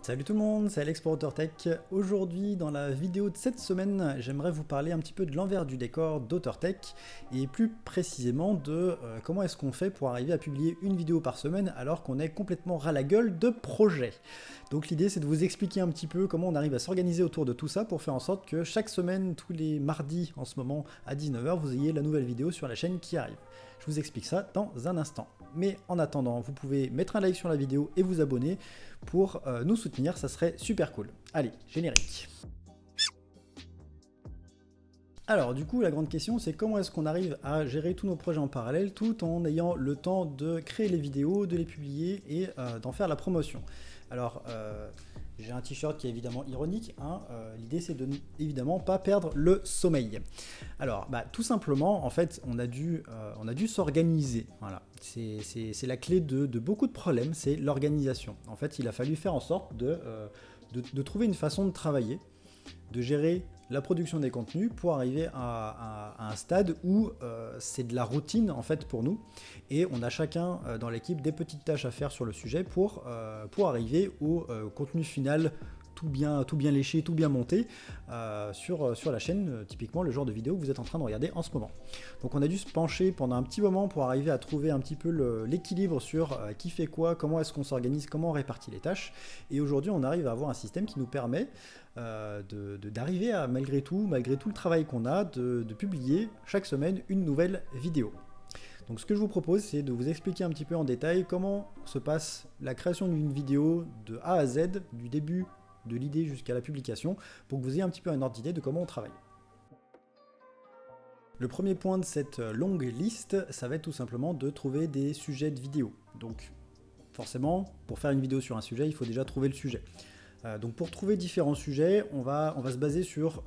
Salut tout le monde, c'est Alex pour AuthorTech. Aujourd'hui, dans la vidéo de cette semaine, j'aimerais vous parler un petit peu de l'envers du décor d'AuthorTech et plus précisément de comment est-ce qu'on fait pour arriver à publier une vidéo par semaine alors qu'on est complètement ras la gueule de projets. Donc l'idée c'est de vous expliquer un petit peu comment on arrive à s'organiser autour de tout ça pour faire en sorte que chaque semaine, tous les mardis en ce moment à 19h, vous ayez la nouvelle vidéo sur la chaîne qui arrive. Je vous explique ça dans un instant. Mais en attendant, vous pouvez mettre un like sur la vidéo et vous abonner pour nous soutenir, ça serait super cool. Allez, générique. Alors du coup, la grande question, c'est comment est-ce qu'on arrive à gérer tous nos projets en parallèle tout en ayant le temps de créer les vidéos, de les publier et d'en faire la promotion. Alors, j'ai un t-shirt qui est évidemment ironique, hein. L'idée c'est de évidemment pas perdre le sommeil. Alors, tout simplement, en fait, on a dû s'organiser. Voilà. C'est la clé de beaucoup de problèmes, c'est l'organisation. En fait, il a fallu faire en sorte de trouver une façon de travailler, de gérer la production des contenus pour arriver à un stade où c'est de la routine en fait pour nous et on a chacun dans l'équipe des petites tâches à faire sur le sujet pour arriver au contenu final tout bien léché, tout bien monté sur la chaîne, typiquement le genre de vidéo que vous êtes en train de regarder en ce moment. Donc on a dû se pencher pendant un petit moment pour arriver à trouver un petit peu l'équilibre sur qui fait quoi, comment est-ce qu'on s'organise, comment on répartit les tâches. Et aujourd'hui on arrive à avoir un système qui nous permet d'arriver à, malgré tout le travail qu'on a, de publier chaque semaine une nouvelle vidéo. Donc ce que je vous propose, c'est de vous expliquer un petit peu en détail comment se passe la création d'une vidéo de A à Z, du début de l'idée jusqu'à la publication, pour que vous ayez un petit peu un ordre d'idée de comment on travaille. Le premier point de cette longue liste, ça va être tout simplement de trouver des sujets de vidéo. Donc forcément, pour faire une vidéo sur un sujet, il faut déjà trouver le sujet. Donc pour trouver différents sujets, on va se baser sur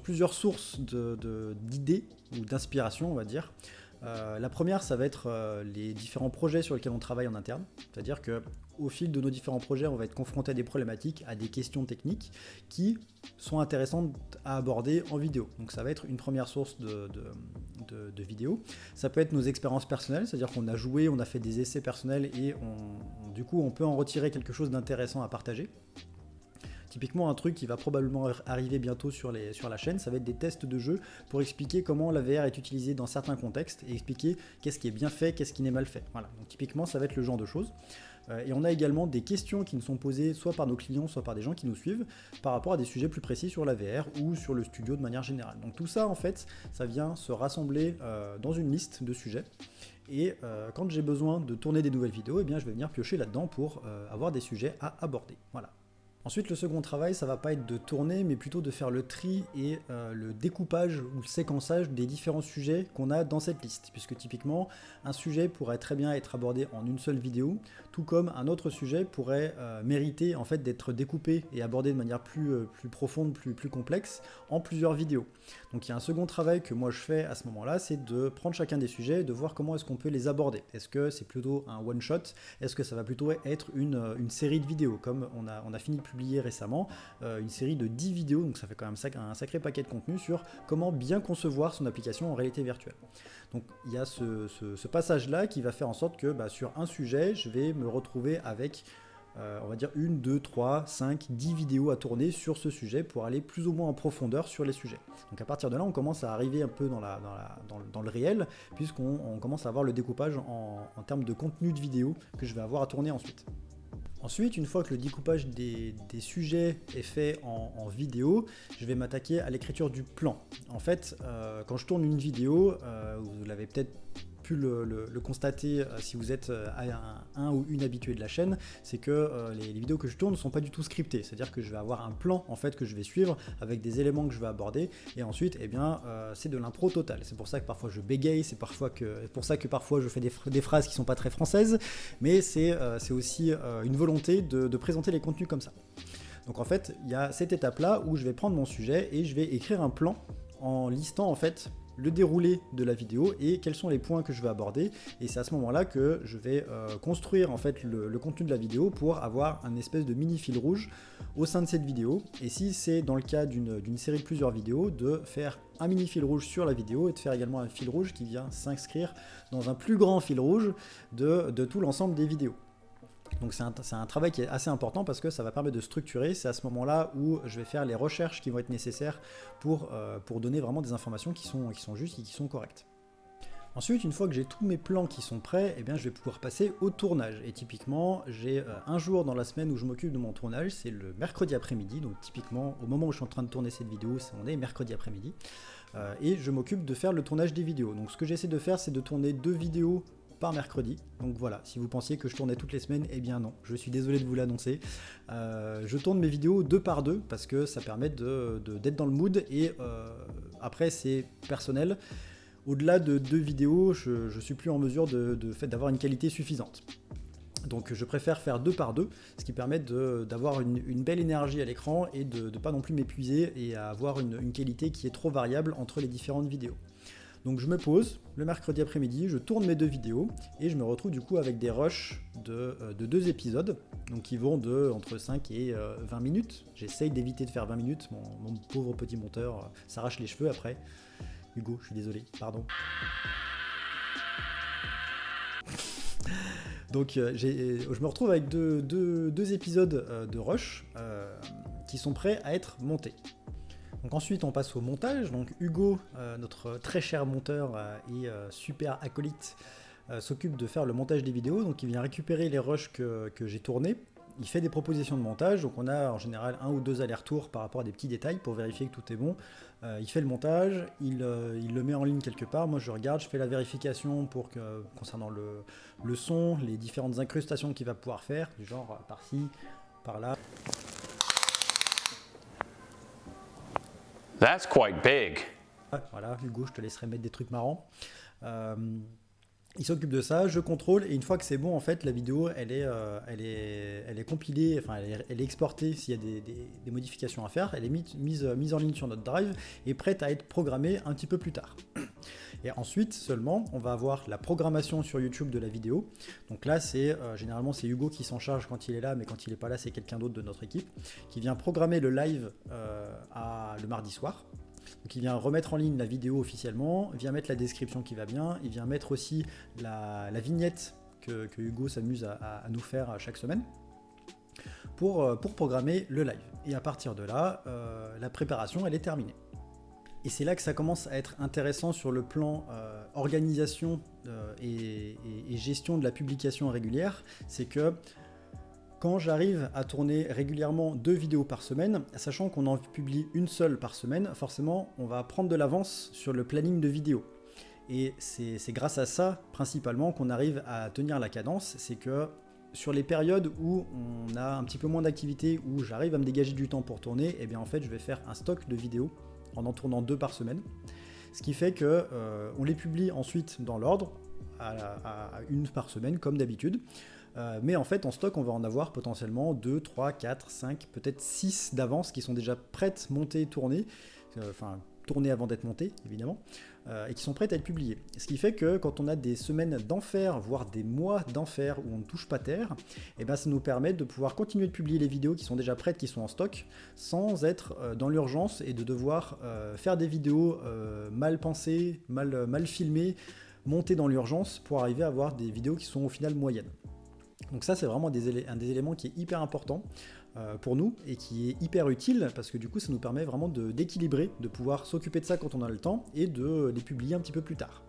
plusieurs sources d'idées ou d'inspiration, on va dire. La première, ça va être les différents projets sur lesquels on travaille en interne. C'est-à-dire qu'au fil de nos différents projets, on va être confronté à des problématiques, à des questions techniques qui sont intéressantes à aborder en vidéo. Donc ça va être une première source de vidéos. Ça peut être nos expériences personnelles, c'est-à-dire qu'on a joué, on a fait des essais personnels et du coup on peut en retirer quelque chose d'intéressant à partager. Typiquement, un truc qui va probablement arriver bientôt sur la chaîne, ça va être des tests de jeu pour expliquer comment la VR est utilisée dans certains contextes et expliquer qu'est-ce qui est bien fait, qu'est-ce qui n'est mal fait. Voilà. Donc typiquement, ça va être le genre de choses. Et on a également des questions qui nous sont posées soit par nos clients, soit par des gens qui nous suivent par rapport à des sujets plus précis sur la VR ou sur le studio de manière générale. Donc tout ça, en fait, ça vient se rassembler dans une liste de sujets. Et quand j'ai besoin de tourner des nouvelles vidéos, eh bien, je vais venir piocher là-dedans pour avoir des sujets à aborder. Voilà. Ensuite, le second travail, ça va pas être de tourner, mais plutôt de faire le tri et le découpage ou le séquençage des différents sujets qu'on a dans cette liste. Puisque typiquement, un sujet pourrait très bien être abordé en une seule vidéo, tout comme un autre sujet pourrait mériter en fait d'être découpé et abordé de manière plus profonde, plus complexe, en plusieurs vidéos. Donc il y a un second travail que moi je fais à ce moment-là, c'est de prendre chacun des sujets et de voir comment est-ce qu'on peut les aborder. Est-ce que c'est plutôt un one-shot? Est-ce que ça va plutôt être une série de vidéos, comme on a fini de publier récemment une série de 10 vidéos, donc ça fait quand même un sacré paquet de contenu sur comment bien concevoir son application en réalité virtuelle. Donc il y a ce passage-là qui va faire en sorte que sur un sujet, je vais me retrouver avec on va dire 1, 2, 3, 5, 10 vidéos à tourner sur ce sujet pour aller plus ou moins en profondeur sur les sujets. Donc à partir de là, on commence à arriver un peu dans le réel, puisqu'on commence à avoir le découpage en termes de contenu de vidéo que je vais avoir à tourner ensuite. Ensuite, une fois que le découpage des sujets est fait en vidéo, je vais m'attaquer à l'écriture du plan. En fait, quand je tourne une vidéo, vous l'avez peut-être pu le constater si vous êtes un ou une habitué de la chaîne, c'est que les vidéos que je tourne ne sont pas du tout scriptées. C'est-à-dire que je vais avoir un plan en fait que je vais suivre avec des éléments que je vais aborder et ensuite c'est de l'impro total. C'est pour ça que parfois je bégaye, c'est pour ça que parfois je fais des phrases qui sont pas très françaises, mais c'est aussi une volonté de présenter les contenus comme ça. Donc en fait, il y a cette étape-là où je vais prendre mon sujet et je vais écrire un plan en listant en fait le déroulé de la vidéo et quels sont les points que je vais aborder, et c'est à ce moment-là que je vais construire en fait le contenu de la vidéo pour avoir un espèce de mini fil rouge au sein de cette vidéo, et si c'est dans le cas d'une série de plusieurs vidéos, de faire un mini fil rouge sur la vidéo et de faire également un fil rouge qui vient s'inscrire dans un plus grand fil rouge de tout l'ensemble des vidéos. Donc c'est un travail qui est assez important parce que ça va permettre de structurer. C'est à ce moment-là où je vais faire les recherches qui vont être nécessaires pour donner vraiment des informations qui sont justes et qui sont correctes. Ensuite, une fois que j'ai tous mes plans qui sont prêts, eh bien, je vais pouvoir passer au tournage. Et typiquement, j'ai un jour dans la semaine où je m'occupe de mon tournage, c'est le mercredi après-midi. Donc typiquement, au moment où je suis en train de tourner cette vidéo, on est mercredi après-midi. Et je m'occupe de faire le tournage des vidéos. Donc ce que j'essaie de faire, c'est de tourner 2 vidéos par mercredi. Donc voilà, si vous pensiez que je tournais toutes les semaines, eh bien non, je suis désolé de vous l'annoncer. Je tourne mes vidéos 2 par 2 parce que ça permet d'être dans le mood et après c'est personnel. Au-delà de 2 vidéos, je suis plus en mesure d'avoir une qualité suffisante. Donc je préfère faire 2 par 2, ce qui permet d'avoir une belle énergie à l'écran et de ne pas non plus m'épuiser et à avoir une qualité qui est trop variable entre les différentes vidéos. Donc je me pose le mercredi après-midi, je tourne mes 2 vidéos et je me retrouve du coup avec des rushs de 2 épisodes, donc qui vont entre 5 et 20 minutes. J'essaye d'éviter de faire 20 minutes, mon pauvre petit monteur s'arrache les cheveux après. Hugo, je suis désolé, pardon. Donc je me retrouve avec deux épisodes de rush qui sont prêts à être montés. Donc ensuite on passe au montage. Donc Hugo, notre très cher monteur et super acolyte, s'occupe de faire le montage des vidéos. Donc il vient récupérer les rushs que j'ai tournés. Il fait des propositions de montage, donc on a en général 1 ou 2 allers-retours par rapport à des petits détails pour vérifier que tout est bon. Il fait le montage, il le met en ligne quelque part, moi je regarde, je fais la vérification concernant le son, les différentes incrustations qu'il va pouvoir faire, du genre par-ci, par-là. That's quite big. Voilà, Hugo, je te laisserai mettre des trucs marrants. Il s'occupe de ça, je contrôle, et une fois que c'est bon, en fait, la vidéo, elle est compilée, enfin, elle est exportée s'il y a des modifications à faire, elle est mise en ligne sur notre drive et prête à être programmée un petit peu plus tard. Et ensuite, seulement, on va avoir la programmation sur YouTube de la vidéo. Donc là, généralement, c'est Hugo qui s'en charge quand il est là, mais quand il n'est pas là, c'est quelqu'un d'autre de notre équipe qui vient programmer le live le mardi soir. Donc il vient remettre en ligne la vidéo officiellement, vient mettre la description qui va bien, il vient mettre aussi la vignette que Hugo s'amuse à nous faire chaque semaine pour programmer le live. Et à partir de là, la préparation elle est terminée. Et c'est là que ça commence à être intéressant sur le plan organisation et gestion de la publication régulière, c'est que quand j'arrive à tourner régulièrement 2 vidéos par semaine, sachant qu'on en publie une seule par semaine, forcément on va prendre de l'avance sur le planning de vidéos. Et c'est grâce à ça principalement qu'on arrive à tenir la cadence, c'est que sur les périodes où on a un petit peu moins d'activité, où j'arrive à me dégager du temps pour tourner, et bien en fait je vais faire un stock de vidéos en tournant 2 par semaine. Ce qui fait que on les publie ensuite dans l'ordre, à 1 par semaine comme d'habitude. Mais en fait en stock on va en avoir potentiellement 2, 3, 4, 5, peut-être 6 d'avance qui sont déjà prêtes, montées, tournées, tournées avant d'être montées évidemment, et qui sont prêtes à être publiées. Ce qui fait que quand on a des semaines d'enfer, voire des mois d'enfer où on ne touche pas terre, et ben ça nous permet de pouvoir continuer de publier les vidéos qui sont déjà prêtes, qui sont en stock, sans être dans l'urgence et de devoir faire des vidéos mal pensées, mal filmées, montées dans l'urgence pour arriver à avoir des vidéos qui sont au final moyennes. Donc ça c'est vraiment un des éléments qui est hyper important pour nous et qui est hyper utile parce que du coup ça nous permet vraiment d'équilibrer, de pouvoir s'occuper de ça quand on a le temps et de les publier un petit peu plus tard.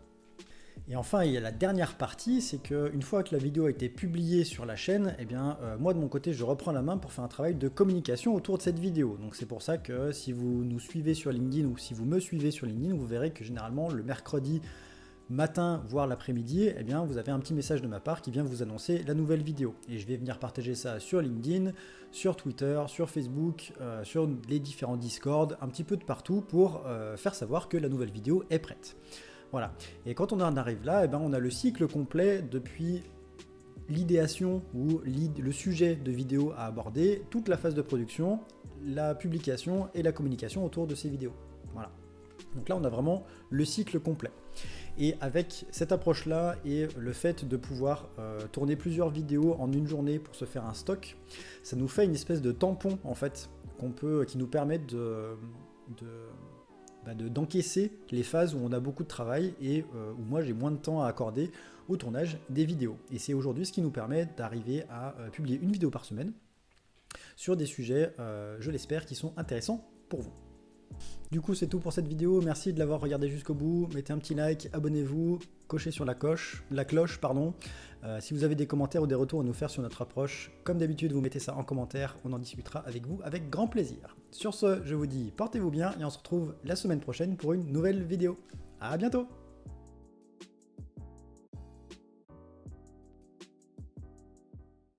Et enfin il y a la dernière partie, c'est qu'une fois que la vidéo a été publiée sur la chaîne, eh bien moi de mon côté je reprends la main pour faire un travail de communication autour de cette vidéo. Donc c'est pour ça que si vous nous suivez sur LinkedIn ou si vous me suivez sur LinkedIn, vous verrez que généralement le mercredi matin, voire l'après-midi, eh bien, vous avez un petit message de ma part qui vient vous annoncer la nouvelle vidéo. Et je vais venir partager ça sur LinkedIn, sur Twitter, sur Facebook, sur les différents Discord, un petit peu de partout pour faire savoir que la nouvelle vidéo est prête. Voilà. Et quand on en arrive là, eh ben, on a le cycle complet depuis l'idéation ou le sujet de vidéo à aborder, toute la phase de production, la publication et la communication autour de ces vidéos. Voilà. Donc là, on a vraiment le cycle complet. Et avec cette approche-là et le fait de pouvoir tourner plusieurs vidéos en une journée pour se faire un stock, ça nous fait une espèce de tampon en fait, qui nous permet d'encaisser les phases où on a beaucoup de travail et où moi j'ai moins de temps à accorder au tournage des vidéos. Et c'est aujourd'hui ce qui nous permet d'arriver à publier une vidéo par semaine sur des sujets, je l'espère, qui sont intéressants pour vous. Du coup, c'est tout pour cette vidéo. Merci de l'avoir regardé jusqu'au bout. Mettez un petit like, abonnez-vous, cochez sur la cloche. Si vous avez des commentaires ou des retours à nous faire sur notre approche, comme d'habitude, vous mettez ça en commentaire. On en discutera avec vous avec grand plaisir. Sur ce, je vous dis portez-vous bien et on se retrouve la semaine prochaine pour une nouvelle vidéo. À bientôt!